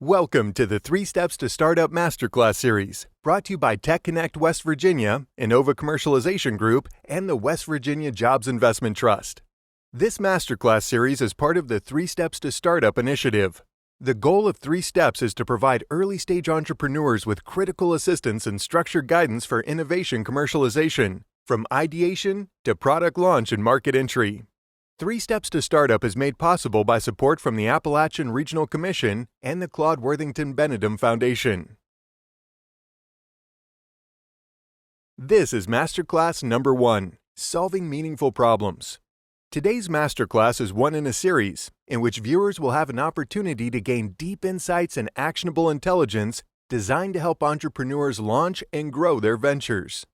Welcome to the 3 Steps to Startup Masterclass series, brought to you by Tech Connect West Virginia, Innova Commercialization Group, and the West Virginia Jobs Investment Trust. This masterclass series is part of the 3 Steps to Startup initiative. The goal of 3 Steps is to provide early-stage entrepreneurs with critical assistance and structured guidance for innovation commercialization, from ideation to product launch and market entry. 3 Steps to Startup is made possible by support from the Appalachian Regional Commission and the Claude Worthington Benedum Foundation. This is Masterclass number 1, Solving Meaningful Problems. Today's Masterclass is one in a series, in which viewers will have an opportunity to gain deep insights and actionable intelligence designed to help entrepreneurs launch and grow their ventures.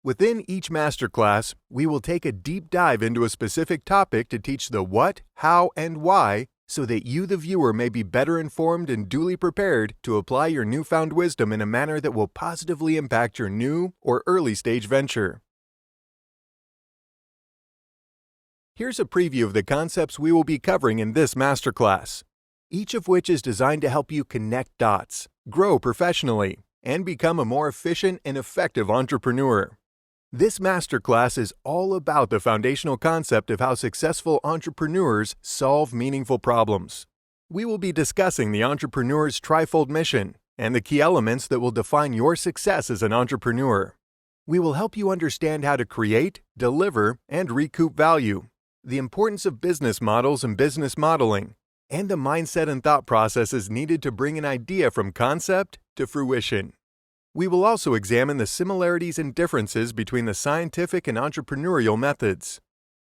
Within each masterclass, we will take a deep dive into a specific topic to teach the what, how, and why so that you, the viewer, may be better informed and duly prepared to apply your newfound wisdom in a manner that will positively impact your new or early-stage venture. Here's a preview of the concepts we will be covering in this masterclass, each of which is designed to help you connect dots, grow professionally, and become a more efficient and effective entrepreneur. This masterclass is all about the foundational concept of how successful entrepreneurs solve meaningful problems. We will be discussing the entrepreneur's trifold mission and the key elements that will define your success as an entrepreneur. We will help you understand how to create, deliver, and recoup value, the importance of business models and business modeling, and the mindset and thought processes needed to bring an idea from concept to fruition. We will also examine the similarities and differences between the scientific and entrepreneurial methods.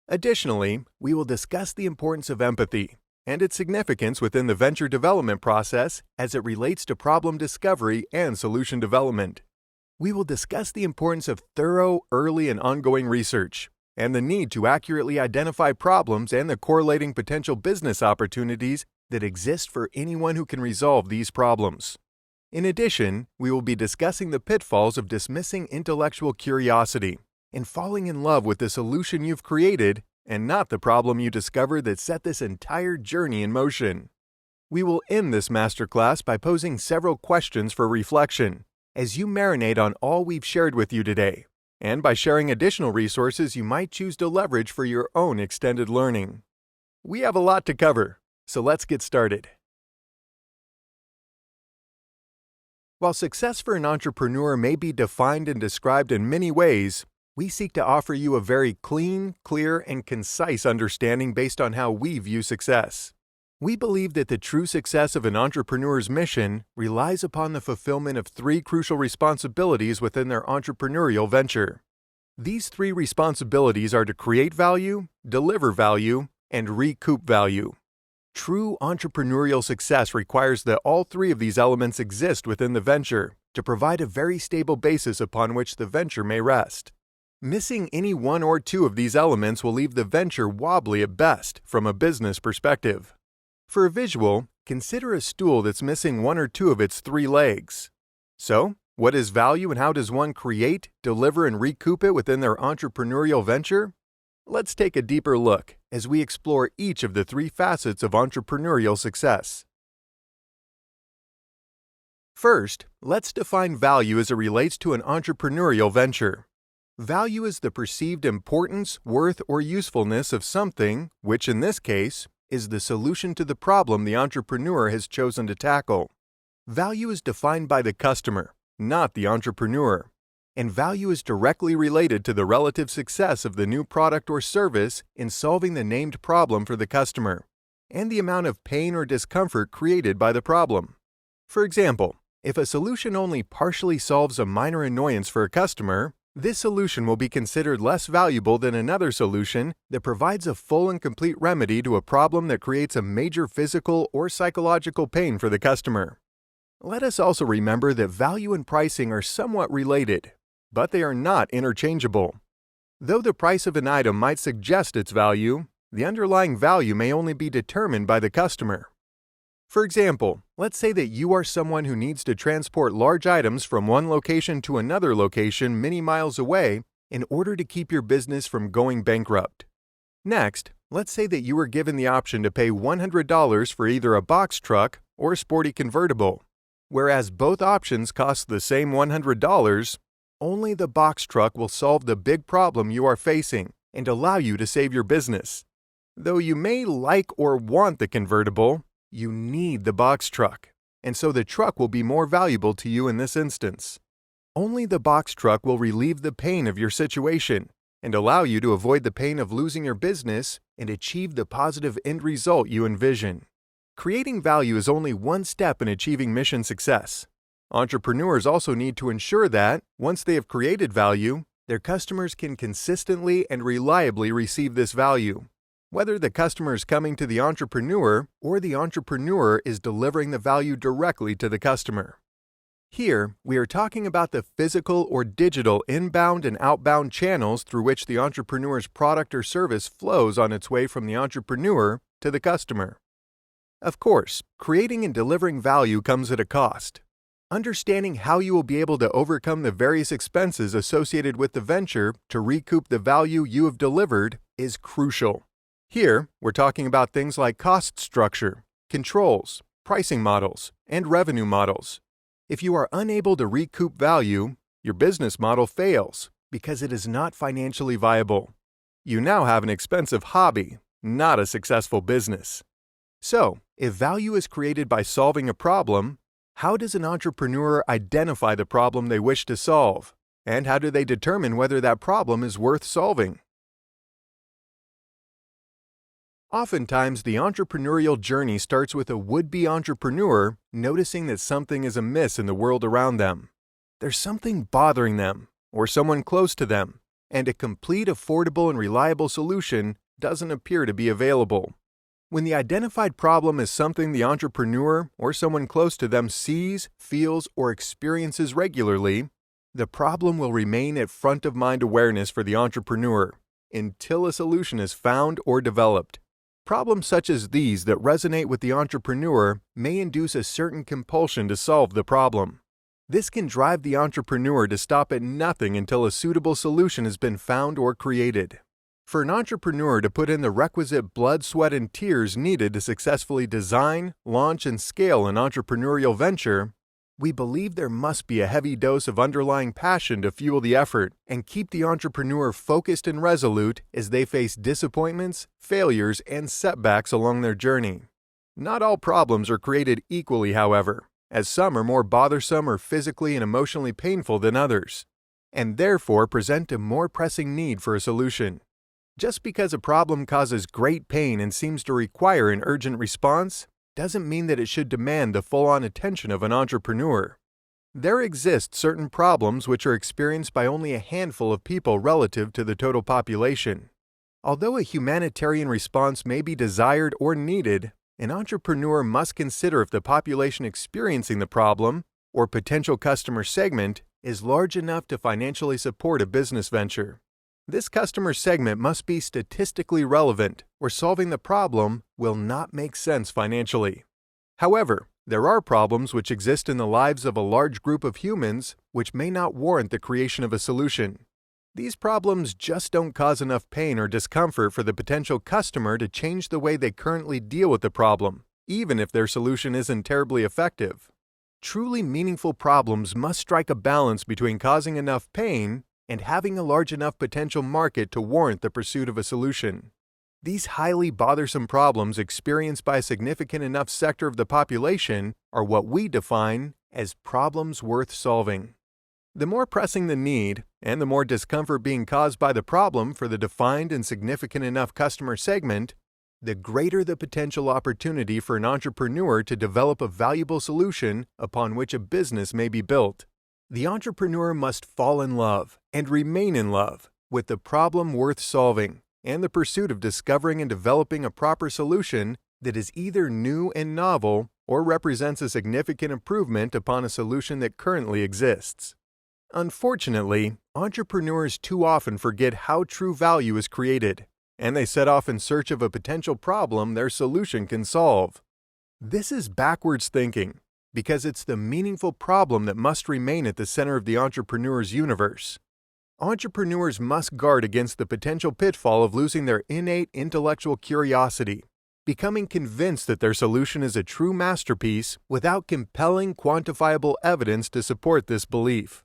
Additionally, we will discuss the importance of empathy and its significance within the venture development process as it relates to problem discovery and solution development. We will discuss the importance of thorough, early, and ongoing research and the need to accurately identify problems and the correlating potential business opportunities that exist for anyone who can resolve these problems. In addition, we will be discussing the pitfalls of dismissing intellectual curiosity and falling in love with the solution you've created and not the problem you discovered that set this entire journey in motion. We will end this masterclass by posing several questions for reflection as you marinate on all we've shared with you today, and by sharing additional resources you might choose to leverage for your own extended learning. We have a lot to cover, so let's get started. While success for an entrepreneur may be defined and described in many ways, we seek to offer you a very clean, clear, and concise understanding based on how we view success. We believe that the true success of an entrepreneur's mission relies upon the fulfillment of 3 crucial responsibilities within their entrepreneurial venture. These 3 responsibilities are to create value, deliver value, and recoup value. True entrepreneurial success requires that all 3 of these elements exist within the venture to provide a very stable basis upon which the venture may rest. Missing any 1 or 2 of these elements will leave the venture wobbly at best from a business perspective. For a visual, consider a stool that's missing 1 or 2 of its 3 legs. So, what is value and how does one create, deliver, and recoup it within their entrepreneurial venture? Let's take a deeper look as we explore each of the 3 facets of entrepreneurial success. First, let's define value as it relates to an entrepreneurial venture. Value is the perceived importance, worth, or usefulness of something, which in this case is the solution to the problem the entrepreneur has chosen to tackle. Value is defined by the customer, not the entrepreneur. And value is directly related to the relative success of the new product or service in solving the named problem for the customer, and the amount of pain or discomfort created by the problem. For example, if a solution only partially solves a minor annoyance for a customer, this solution will be considered less valuable than another solution that provides a full and complete remedy to a problem that creates a major physical or psychological pain for the customer. Let us also remember that value and pricing are somewhat related, but they are not interchangeable. Though the price of an item might suggest its value, the underlying value may only be determined by the customer. For example, let's say that you are someone who needs to transport large items from one location to another location many miles away in order to keep your business from going bankrupt. Next, let's say that you were given the option to pay $100 for either a box truck or sporty convertible. Whereas both options cost the same $100, only the box truck will solve the big problem you are facing and allow you to save your business. Though you may like or want the convertible, you need the box truck, and so the truck will be more valuable to you in this instance. Only the box truck will relieve the pain of your situation and allow you to avoid the pain of losing your business and achieve the positive end result you envision. Creating value is only one step in achieving mission success. Entrepreneurs also need to ensure that, once they have created value, their customers can consistently and reliably receive this value. Whether the customer is coming to the entrepreneur or the entrepreneur is delivering the value directly to the customer. Here, we are talking about the physical or digital inbound and outbound channels through which the entrepreneur's product or service flows on its way from the entrepreneur to the customer. Of course, creating and delivering value comes at a cost. Understanding how you will be able to overcome the various expenses associated with the venture to recoup the value you have delivered is crucial. Here, we're talking about things like cost structure, controls, pricing models, and revenue models. If you are unable to recoup value, your business model fails because it is not financially viable. You now have an expensive hobby, not a successful business. So, if value is created by solving a problem, how does an entrepreneur identify the problem they wish to solve? And how do they determine whether that problem is worth solving? Oftentimes, the entrepreneurial journey starts with a would-be entrepreneur noticing that something is amiss in the world around them. There's something bothering them, or someone close to them, and a complete, affordable, and reliable solution doesn't appear to be available. When the identified problem is something the entrepreneur or someone close to them sees, feels, or experiences regularly, the problem will remain at front-of-mind awareness for the entrepreneur until a solution is found or developed. Problems such as these that resonate with the entrepreneur may induce a certain compulsion to solve the problem. This can drive the entrepreneur to stop at nothing until a suitable solution has been found or created. For an entrepreneur to put in the requisite blood, sweat, and tears needed to successfully design, launch, and scale an entrepreneurial venture, we believe there must be a heavy dose of underlying passion to fuel the effort and keep the entrepreneur focused and resolute as they face disappointments, failures, and setbacks along their journey. Not all problems are created equally, however, as some are more bothersome or physically and emotionally painful than others, and therefore present a more pressing need for a solution. Just because a problem causes great pain and seems to require an urgent response doesn't mean that it should demand the full-on attention of an entrepreneur. There exist certain problems which are experienced by only a handful of people relative to the total population. Although a humanitarian response may be desired or needed, an entrepreneur must consider if the population experiencing the problem or potential customer segment is large enough to financially support a business venture. This customer segment must be statistically relevant, or solving the problem will not make sense financially. However, there are problems which exist in the lives of a large group of humans which may not warrant the creation of a solution. These problems just don't cause enough pain or discomfort for the potential customer to change the way they currently deal with the problem, even if their solution isn't terribly effective. Truly meaningful problems must strike a balance between causing enough pain and having a large enough potential market to warrant the pursuit of a solution. These highly bothersome problems experienced by a significant enough sector of the population are what we define as problems worth solving. The more pressing the need, and the more discomfort being caused by the problem for the defined and significant enough customer segment, the greater the potential opportunity for an entrepreneur to develop a valuable solution upon which a business may be built. The entrepreneur must fall in love and remain in love with the problem worth solving and the pursuit of discovering and developing a proper solution that is either new and novel or represents a significant improvement upon a solution that currently exists. Unfortunately, entrepreneurs too often forget how true value is created, and they set off in search of a potential problem their solution can solve. This is backwards thinking, because it's the meaningful problem that must remain at the center of the entrepreneur's universe. Entrepreneurs must guard against the potential pitfall of losing their innate intellectual curiosity becoming convinced that their solution is a true masterpiece without compelling quantifiable evidence to support this belief.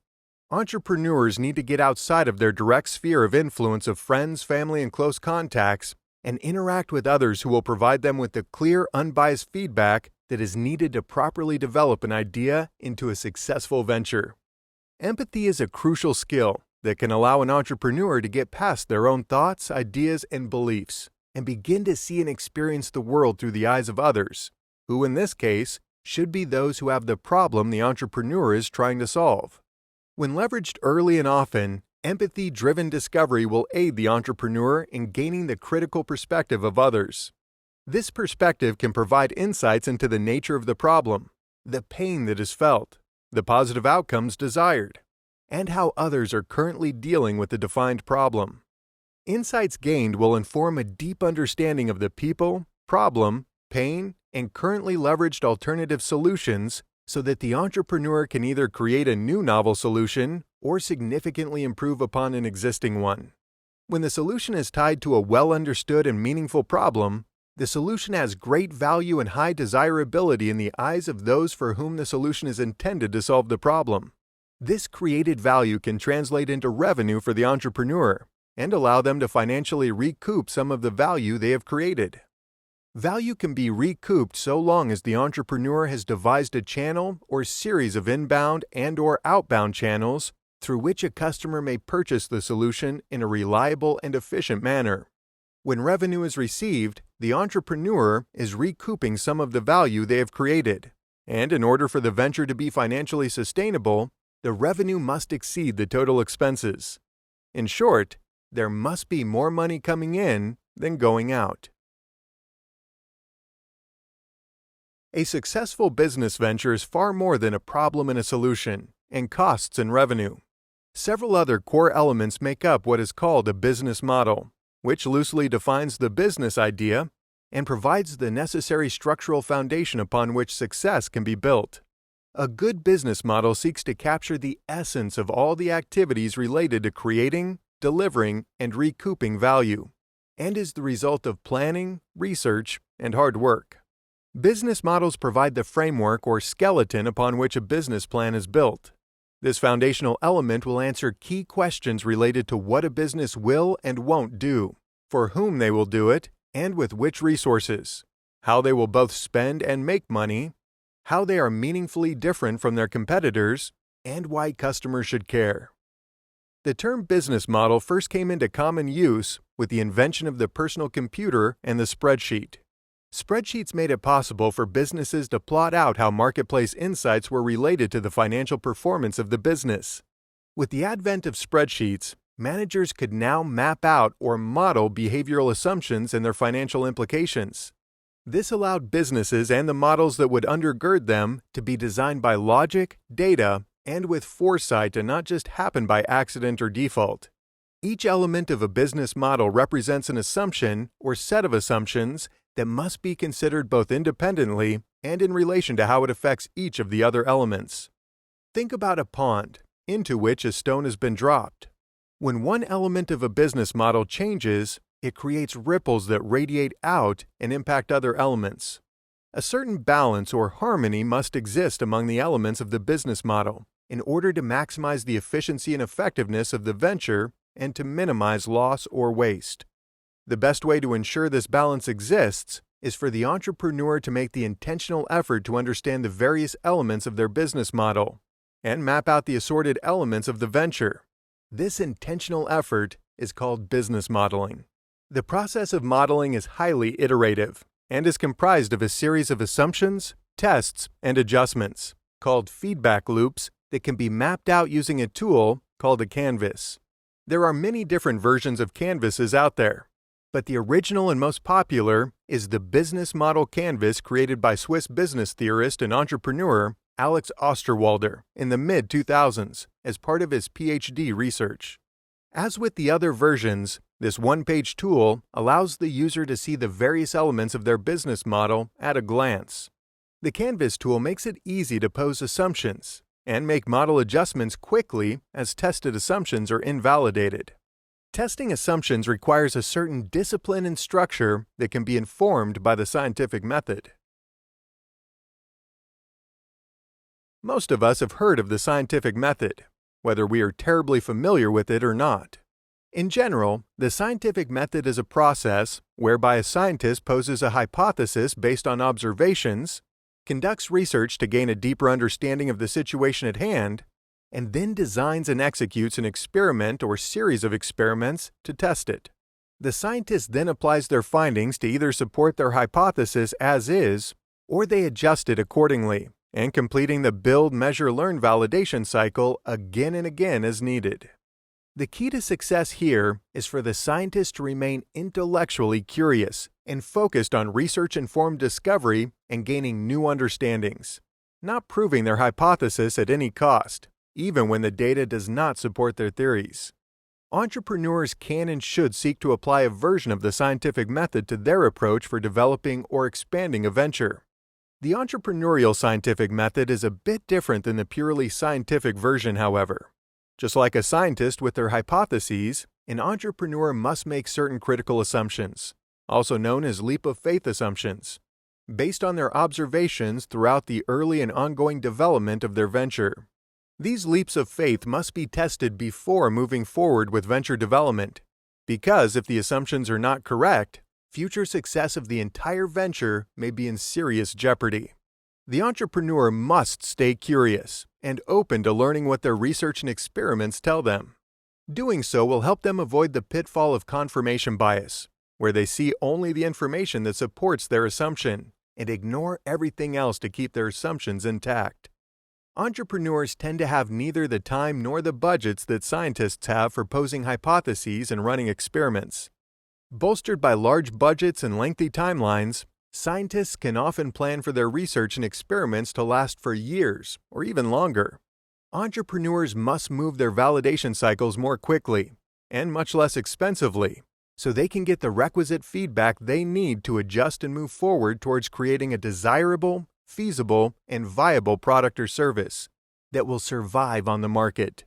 Entrepreneurs need to get outside of their direct sphere of influence of friends, family, and close contacts and interact with others who will provide them with the clear, unbiased feedback that is needed to properly develop an idea into a successful venture. Empathy is a crucial skill that can allow an entrepreneur to get past their own thoughts, ideas, and beliefs and begin to see and experience the world through the eyes of others, who in this case should be those who have the problem the entrepreneur is trying to solve. When leveraged early and often, empathy-driven discovery will aid the entrepreneur in gaining the critical perspective of others. This perspective can provide insights into the nature of the problem, the pain that is felt, the positive outcomes desired, and how others are currently dealing with the defined problem. Insights gained will inform a deep understanding of the people, problem, pain, and currently leveraged alternative solutions so that the entrepreneur can either create a new novel solution or significantly improve upon an existing one. When the solution is tied to a well-understood and meaningful problem, the solution has great value and high desirability in the eyes of those for whom the solution is intended to solve the problem. This created value can translate into revenue for the entrepreneur and allow them to financially recoup some of the value they have created. Value can be recouped so long as the entrepreneur has devised a channel or series of inbound and/or outbound channels through which a customer may purchase the solution in a reliable and efficient manner. When revenue is received, the entrepreneur is recouping some of the value they have created, and in order for the venture to be financially sustainable, the revenue must exceed the total expenses. In short, there must be more money coming in than going out. A successful business venture is far more than a problem and a solution, and costs and revenue. Several other core elements make up what is called a business model, which loosely defines the business idea and provides the necessary structural foundation upon which success can be built. A good business model seeks to capture the essence of all the activities related to creating, delivering, and recouping value, and is the result of planning, research, and hard work. Business models provide the framework or skeleton upon which a business plan is built. This foundational element will answer key questions related to what a business will and won't do, for whom they will do it, and with which resources, how they will both spend and make money, how they are meaningfully different from their competitors, and why customers should care. The term business model first came into common use with the invention of the personal computer and the spreadsheet. Spreadsheets made it possible for businesses to plot out how marketplace insights were related to the financial performance of the business. With the advent of spreadsheets, managers could now map out or model behavioral assumptions and their financial implications. This allowed businesses and the models that would undergird them to be designed by logic, data, and with foresight to not just happen by accident or default. Each element of a business model represents an assumption or set of assumptions that must be considered both independently and in relation to how it affects each of the other elements. Think about a pond into which a stone has been dropped. When one element of a business model changes, it creates ripples that radiate out and impact other elements. A certain balance or harmony must exist among the elements of the business model in order to maximize the efficiency and effectiveness of the venture and to minimize loss or waste. The best way to ensure this balance exists is for the entrepreneur to make the intentional effort to understand the various elements of their business model and map out the assorted elements of the venture. This intentional effort is called business modeling. The process of modeling is highly iterative and is comprised of a series of assumptions, tests, and adjustments, called feedback loops, that can be mapped out using a tool called a canvas. There are many different versions of canvases out there, but the original and most popular is the business model canvas created by Swiss business theorist and entrepreneur Alex Osterwalder in the mid-2000s as part of his PhD research. As with the other versions, this one-page tool allows the user to see the various elements of their business model at a glance. The Canvas tool makes it easy to pose assumptions and make model adjustments quickly as tested assumptions are invalidated. Testing assumptions requires a certain discipline and structure that can be informed by the scientific method. Most of us have heard of the scientific method, whether we are terribly familiar with it or not. In general, the scientific method is a process whereby a scientist poses a hypothesis based on observations, conducts research to gain a deeper understanding of the situation at hand, and then designs and executes an experiment or series of experiments to test it. The scientist then applies their findings to either support their hypothesis as is, or they adjust it accordingly, and completing the build, measure, learn validation cycle again and again as needed. The key to success here is for the scientist to remain intellectually curious and focused on research-informed discovery and gaining new understandings, not proving their hypothesis at any cost, even when the data does not support their theories. Entrepreneurs can and should seek to apply a version of the scientific method to their approach for developing or expanding a venture. The entrepreneurial scientific method is a bit different than the purely scientific version, however. Just like a scientist with their hypotheses, an entrepreneur must make certain critical assumptions, also known as leap of faith assumptions, based on their observations throughout the early and ongoing development of their venture. These leaps of faith must be tested before moving forward with venture development, because if the assumptions are not correct, future success of the entire venture may be in serious jeopardy. The entrepreneur must stay curious and open to learning what their research and experiments tell them. Doing so will help them avoid the pitfall of confirmation bias, where they see only the information that supports their assumption and ignore everything else to keep their assumptions intact. Entrepreneurs tend to have neither the time nor the budgets that scientists have for posing hypotheses and running experiments. Bolstered by large budgets and lengthy timelines, scientists can often plan for their research and experiments to last for years or even longer. Entrepreneurs must move their validation cycles more quickly and much less expensively, so they can get the requisite feedback they need to adjust and move forward towards creating a desirable, feasible, and viable product or service that will survive on the market.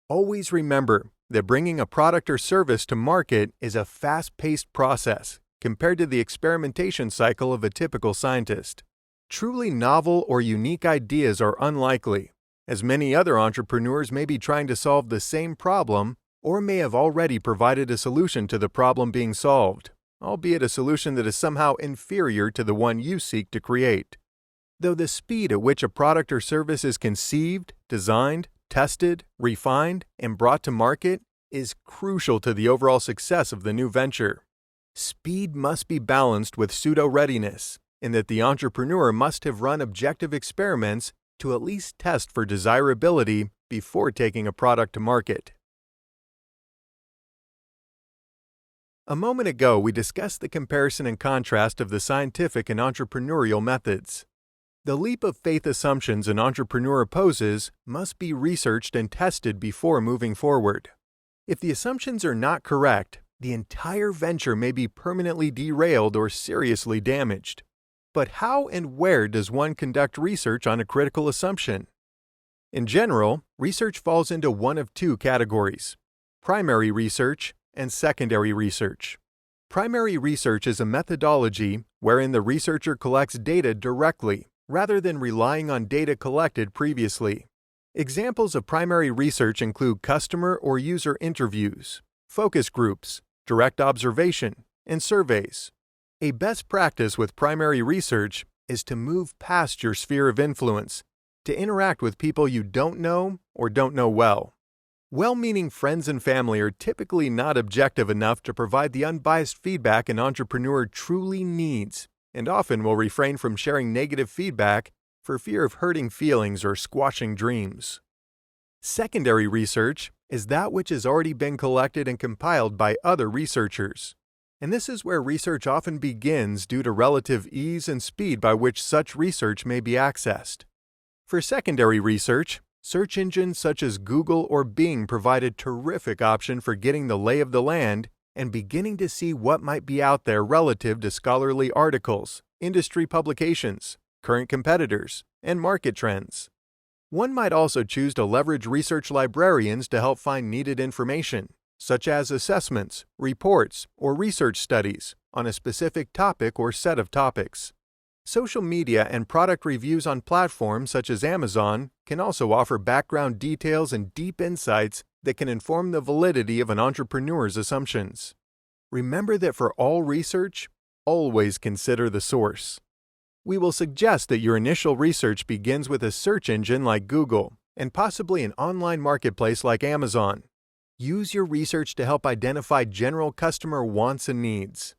Always remember that bringing a product or service to market is a fast-paced process compared to the experimentation cycle of a typical scientist. Truly novel or unique ideas are unlikely, as many other entrepreneurs may be trying to solve the same problem or may have already provided a solution to the problem being solved, albeit a solution that is somehow inferior to the one you seek to create. Though the speed at which a product or service is conceived, designed, tested, refined, and brought to market is crucial to the overall success of the new venture. Speed must be balanced with pseudo-readiness, in that the entrepreneur must have run objective experiments to at least test for desirability before taking a product to market. A moment ago, we discussed the comparison and contrast of the scientific and entrepreneurial methods. The leap of faith assumptions an entrepreneur poses must be researched and tested before moving forward. If the assumptions are not correct, the entire venture may be permanently derailed or seriously damaged. But how and where does one conduct research on a critical assumption? In general, research falls into one of two categories: primary research and secondary research. Primary research is a methodology wherein the researcher collects data directly, rather than relying on data collected previously. Examples of primary research include customer or user interviews, focus groups, direct observation, and surveys. A best practice with primary research is to move past your sphere of influence, to interact with people you don't know or don't know well. Well-meaning friends and family are typically not objective enough to provide the unbiased feedback an entrepreneur truly needs, and often will refrain from sharing negative feedback for fear of hurting feelings or squashing dreams. Secondary research is that which has already been collected and compiled by other researchers, and this is where research often begins due to relative ease and speed by which such research may be accessed. For secondary research, search engines such as Google or Bing provide a terrific option for getting the lay of the land and beginning to see what might be out there relative to scholarly articles, industry publications, current competitors, and market trends. One might also choose to leverage research librarians to help find needed information, such as assessments, reports, or research studies on a specific topic or set of topics. Social media and product reviews on platforms such as Amazon can also offer background details and deep insights that can inform the validity of an entrepreneur's assumptions. Remember that for all research, always consider the source. We will suggest that your initial research begins with a search engine like Google and possibly an online marketplace like Amazon. Use your research to help identify general customer wants and needs.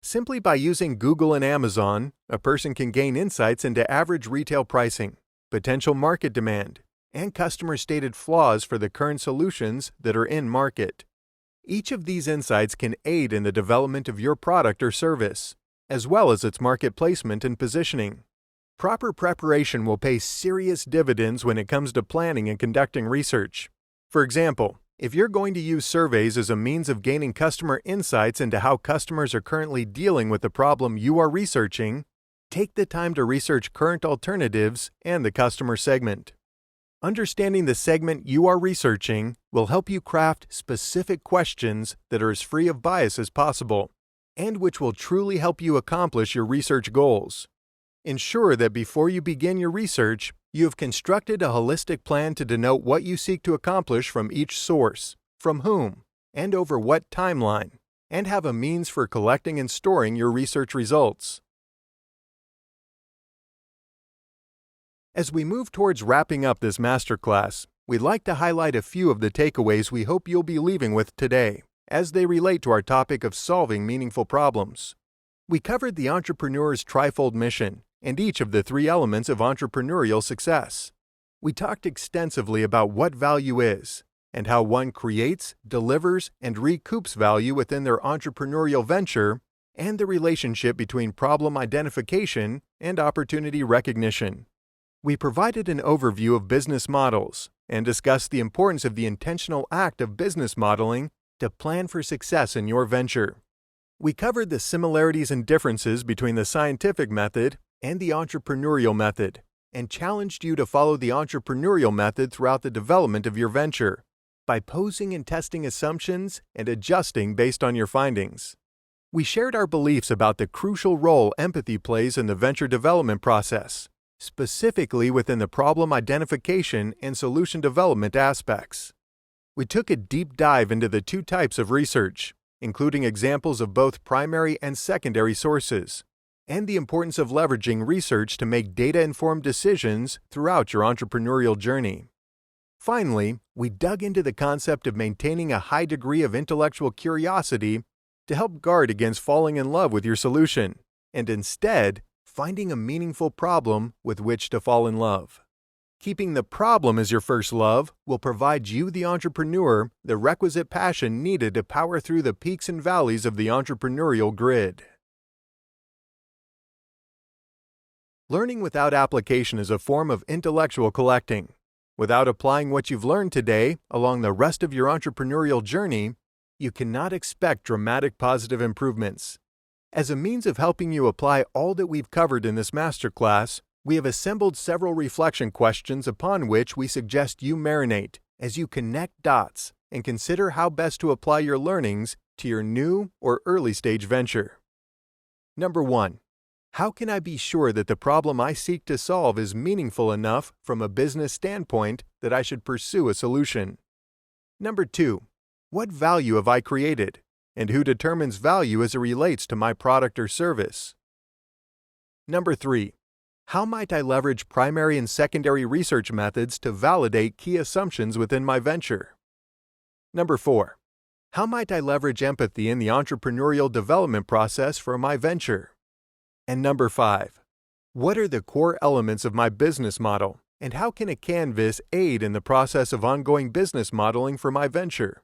Simply by using Google and Amazon, a person can gain insights into average retail pricing, potential market demand, and customer-stated flaws for the current solutions that are in market. Each of these insights can aid in the development of your product or service, as well as its market placement and positioning. Proper preparation will pay serious dividends when it comes to planning and conducting research. For example, if you're going to use surveys as a means of gaining customer insights into how customers are currently dealing with the problem you are researching, take the time to research current alternatives and the customer segment. Understanding the segment you are researching will help you craft specific questions that are as free of bias as possible, and which will truly help you accomplish your research goals. Ensure that before you begin your research, you have constructed a holistic plan to denote what you seek to accomplish from each source, from whom, and over what timeline, and have a means for collecting and storing your research results. As we move towards wrapping up this masterclass, we'd like to highlight a few of the takeaways we hope you'll be leaving with today, as they relate to our topic of solving meaningful problems. We covered the entrepreneur's trifold mission and each of the three elements of entrepreneurial success. We talked extensively about what value is, and how one creates, delivers, and recoups value within their entrepreneurial venture, and the relationship between problem identification and opportunity recognition. We provided an overview of business models and discussed the importance of the intentional act of business modeling to plan for success in your venture. We covered the similarities and differences between the scientific method and the entrepreneurial method, and challenged you to follow the entrepreneurial method throughout the development of your venture by posing and testing assumptions and adjusting based on your findings. We shared our beliefs about the crucial role empathy plays in the venture development process, specifically within the problem identification and solution development aspects. We took a deep dive into the two types of research, including examples of both primary and secondary sources, and the importance of leveraging research to make data-informed decisions throughout your entrepreneurial journey. Finally, we dug into the concept of maintaining a high degree of intellectual curiosity to help guard against falling in love with your solution, and instead, finding a meaningful problem with which to fall in love. Keeping the problem as your first love will provide you, the entrepreneur, the requisite passion needed to power through the peaks and valleys of the entrepreneurial grid. Learning without application is a form of intellectual collecting. Without applying what you've learned today along the rest of your entrepreneurial journey, you cannot expect dramatic positive improvements. As a means of helping you apply all that we've covered in this masterclass, we have assembled several reflection questions upon which we suggest you marinate as you connect dots and consider how best to apply your learnings to your new or early-stage venture. Number 1. How can I be sure that the problem I seek to solve is meaningful enough from a business standpoint that I should pursue a solution? Number 2. What value have I created, and who determines value as it relates to my product or service? Number 3. How might I leverage primary and secondary research methods to validate key assumptions within my venture? Number 4. How might I leverage empathy in the entrepreneurial development process for my venture? And number 5. What are the core elements of my business model, and how can a canvas aid in the process of ongoing business modeling for my venture?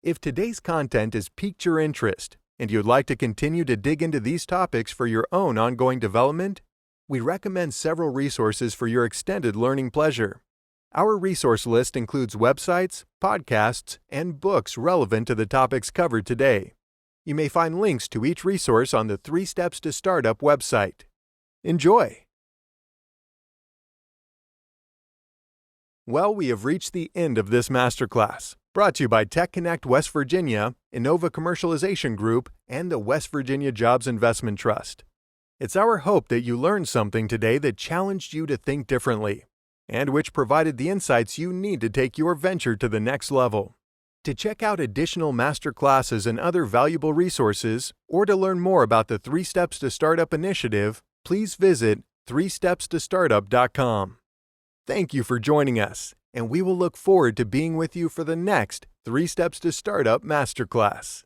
If today's content has piqued your interest, and you'd like to continue to dig into these topics for your own ongoing development, we recommend several resources for your extended learning pleasure. Our resource list includes websites, podcasts, and books relevant to the topics covered today. You may find links to each resource on the 3 Steps to Startup website. Enjoy! Well, we have reached the end of this masterclass, brought to you by Tech Connect West Virginia, Innova Commercialization Group, and the West Virginia Jobs Investment Trust. It's our hope that you learned something today that challenged you to think differently, and which provided the insights you need to take your venture to the next level. To check out additional masterclasses and other valuable resources, or to learn more about the 3 Steps to Startup initiative, please visit 3stepstostartup.com. Thank you for joining us, and we will look forward to being with you for the next 3 Steps to Startup Masterclass.